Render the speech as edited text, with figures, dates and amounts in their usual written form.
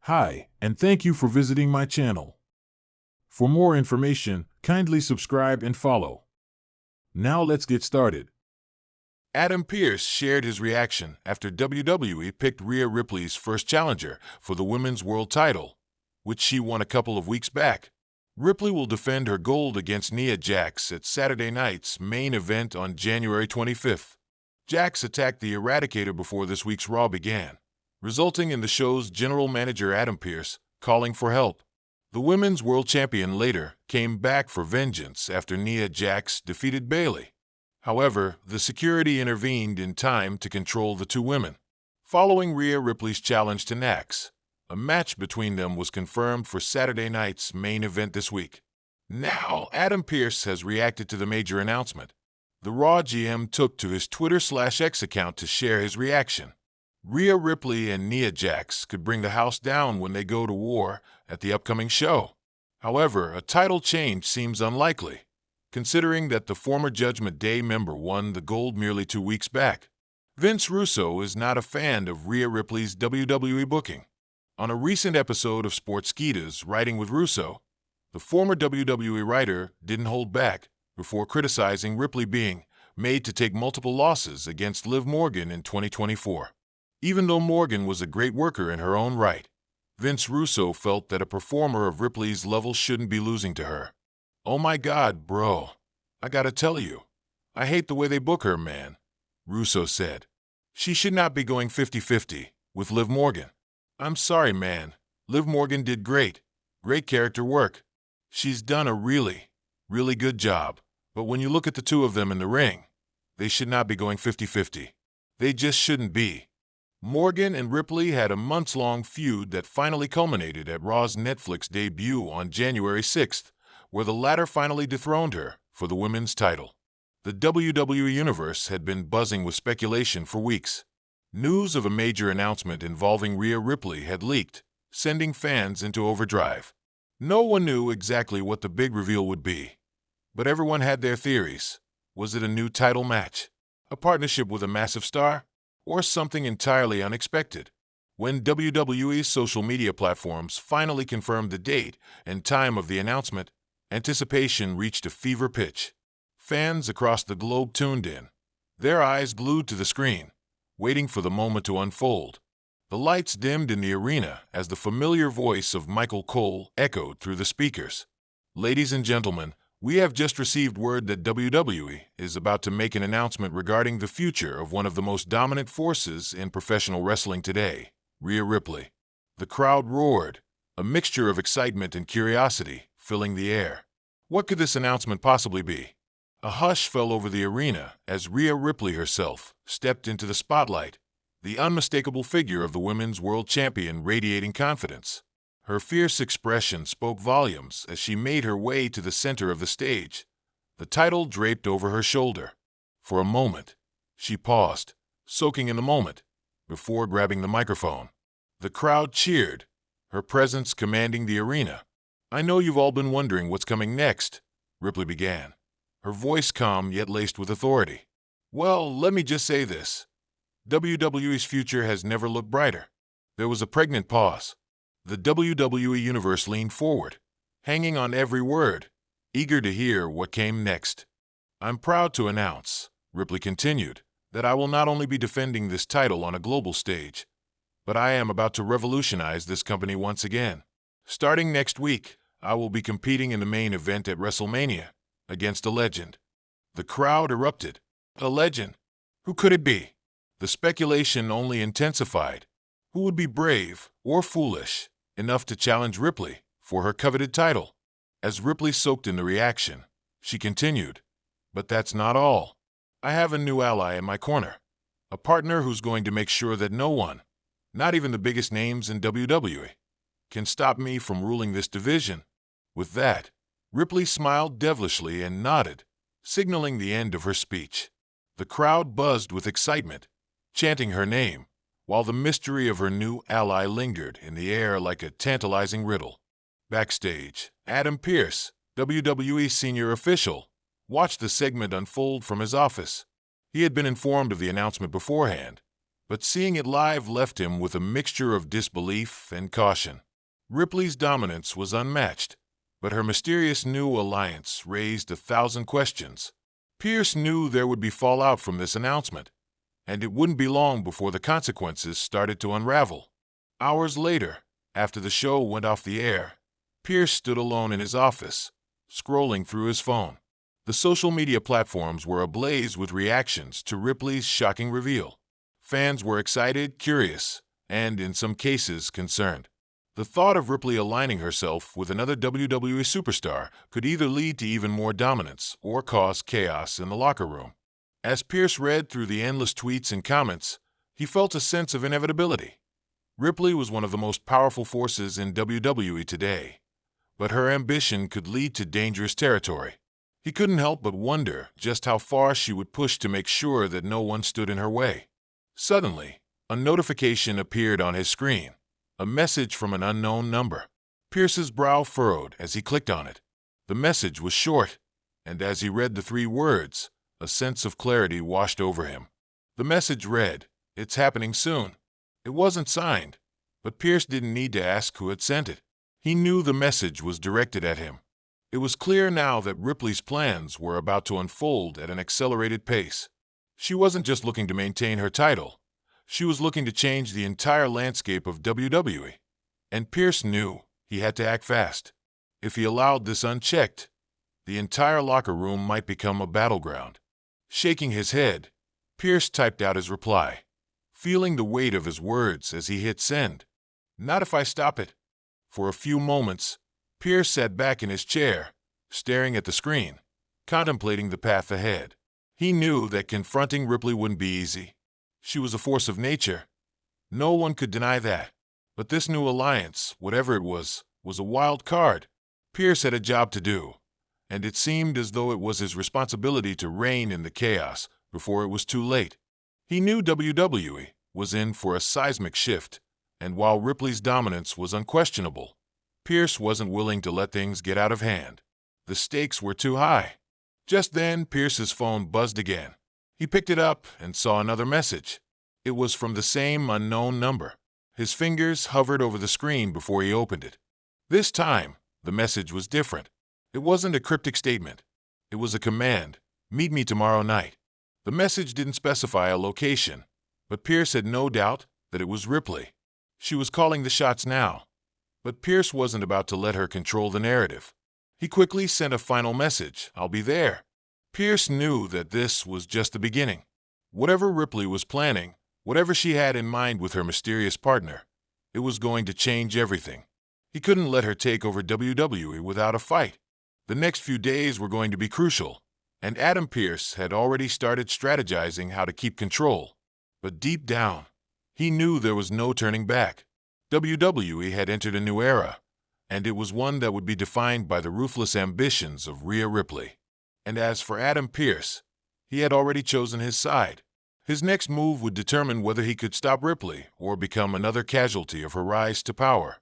Hi, and thank you for visiting my channel. For more information, kindly subscribe and follow. Now let's get started. Adam Pearce shared his reaction after WWE picked Rhea Ripley's first challenger for the Women's World title, which she won a couple of weeks back. Ripley will defend her gold against Nia Jax at Saturday night's main event on January 25th. Jax attacked the Eradicator before this week's Raw began, resulting in the show's general manager Adam Pearce calling for help. The Women's World Champion later came back for vengeance after Nia Jax defeated Bayley. However, the security intervened in time to control the two women. Following Rhea Ripley's challenge to Nax, a match between them was confirmed for Saturday night's main event this week. Now, Adam Pearce has reacted to the major announcement. The Raw GM took to his Twitter/X account to share his reaction. Rhea Ripley and Nia Jax could bring the house down when they go to war at the upcoming show. However, a title change seems unlikely, considering that the former Judgment Day member won the gold merely 2 weeks back. Vince Russo is not a fan of Rhea Ripley's WWE booking. On a recent episode of Sportskeeda's Writing with Russo, the former WWE writer didn't hold back before criticizing Ripley being made to take multiple losses against Liv Morgan in 2024. Even though Morgan was a great worker in her own right, Vince Russo felt that a performer of Ripley's level shouldn't be losing to her. "Oh my God, bro. I gotta tell you, I hate the way they book her, man," Russo said. "She should not be going 50-50 with Liv Morgan. I'm sorry, man. Liv Morgan did great character work. She's done a really good job. But when you look at the two of them in the ring, they should not be going 50-50. They just shouldn't be." Morgan and Ripley had a months-long feud that finally culminated at Raw's Netflix debut on January 6th, where the latter finally dethroned her for the women's title. The WWE Universe had been buzzing with speculation for weeks. News of a major announcement involving Rhea Ripley had leaked, sending fans into overdrive. No one knew exactly what the big reveal would be, but everyone had their theories. Was it a new title match, a partnership with a massive star, or something entirely unexpected? When WWE's social media platforms finally confirmed the date and time of the announcement, anticipation reached a fever pitch. Fans across the globe tuned in, their eyes glued to the screen, waiting for the moment to unfold. The lights dimmed in the arena as the familiar voice of Michael Cole echoed through the speakers. "Ladies and gentlemen, we have just received word that WWE is about to make an announcement regarding the future of one of the most dominant forces in professional wrestling today, Rhea Ripley." The crowd roared, a mixture of excitement and curiosity filling the air. What could this announcement possibly be? A hush fell over the arena as Rhea Ripley herself stepped into the spotlight, the unmistakable figure of the Women's World Champion radiating confidence. Her fierce expression spoke volumes as she made her way to the center of the stage, the title draped over her shoulder. For a moment, she paused, soaking in the moment, before grabbing the microphone. The crowd cheered, her presence commanding the arena. "I know you've all been wondering what's coming next," Ripley began, her voice calm yet laced with authority. "Well, let me just say this. WWE's future has never looked brighter." There was a pregnant pause. The WWE Universe leaned forward, hanging on every word, eager to hear what came next. "I'm proud to announce," Ripley continued, "that I will not only be defending this title on a global stage, but I am about to revolutionize this company once again. Starting next week, I will be competing in the main event at WrestleMania against a legend." The crowd erupted. A legend? Who could it be? The speculation only intensified. Who would be brave or foolish enough to challenge Ripley for her coveted title? As Ripley soaked in the reaction, she continued, "But that's not all. I have a new ally in my corner, a partner who's going to make sure that no one, not even the biggest names in WWE, can stop me from ruling this division." With that, Ripley smiled devilishly and nodded, signaling the end of her speech. The crowd buzzed with excitement, chanting her name, while the mystery of her new ally lingered in the air like a tantalizing riddle. Backstage, Adam Pearce, WWE senior official, watched the segment unfold from his office. He had been informed of the announcement beforehand, but seeing it live left him with a mixture of disbelief and caution. Ripley's dominance was unmatched, but her mysterious new alliance raised 1,000 questions. Pearce knew there would be fallout from this announcement, and it wouldn't be long before the consequences started to unravel. Hours later, after the show went off the air, Pearce stood alone in his office, scrolling through his phone. The social media platforms were ablaze with reactions to Ripley's shocking reveal. Fans were excited, curious, and in some cases concerned. The thought of Ripley aligning herself with another WWE superstar could either lead to even more dominance or cause chaos in the locker room. As Pearce read through the endless tweets and comments, he felt a sense of inevitability. Ripley was one of the most powerful forces in WWE today, but her ambition could lead to dangerous territory. He couldn't help but wonder just how far she would push to make sure that no one stood in her way. Suddenly, a notification appeared on his screen. A message from an unknown number. Pearce's brow furrowed as he clicked on it. The message was short, and as he read the 3 words, a sense of clarity washed over him. The message read, "It's happening soon." It wasn't signed, but Pearce didn't need to ask who had sent it. He knew the message was directed at him. It was clear now that Ripley's plans were about to unfold at an accelerated pace. She wasn't just looking to maintain her title. She was looking to change the entire landscape of WWE, and Pearce knew he had to act fast. If he allowed this unchecked, the entire locker room might become a battleground. Shaking his head, Pearce typed out his reply, feeling the weight of his words as he hit send. "Not if I stop it." For a few moments, Pearce sat back in his chair, staring at the screen, contemplating the path ahead. He knew that confronting Ripley wouldn't be easy. She was a force of nature. No one could deny that. But this new alliance, whatever it was a wild card. Pearce had a job to do, and it seemed as though it was his responsibility to rein in the chaos before it was too late. He knew WWE was in for a seismic shift, and while Ripley's dominance was unquestionable, Pearce wasn't willing to let things get out of hand. The stakes were too high. Just then, Pearce's phone buzzed again. He picked it up and saw another message. It was from the same unknown number. His fingers hovered over the screen before he opened it. This time, the message was different. It wasn't a cryptic statement. It was a command, "Meet me tomorrow night." The message didn't specify a location, but Pearce had no doubt that it was Ripley. She was calling the shots now. But Pearce wasn't about to let her control the narrative. He quickly sent a final message, "I'll be there." Pearce knew that this was just the beginning. Whatever Ripley was planning, whatever she had in mind with her mysterious partner, it was going to change everything. He couldn't let her take over WWE without a fight. The next few days were going to be crucial, and Adam Pearce had already started strategizing how to keep control. But deep down, he knew there was no turning back. WWE had entered a new era, and it was one that would be defined by the ruthless ambitions of Rhea Ripley. And as for Adam Pearce, he had already chosen his side. His next move would determine whether he could stop Ripley or become another casualty of her rise to power.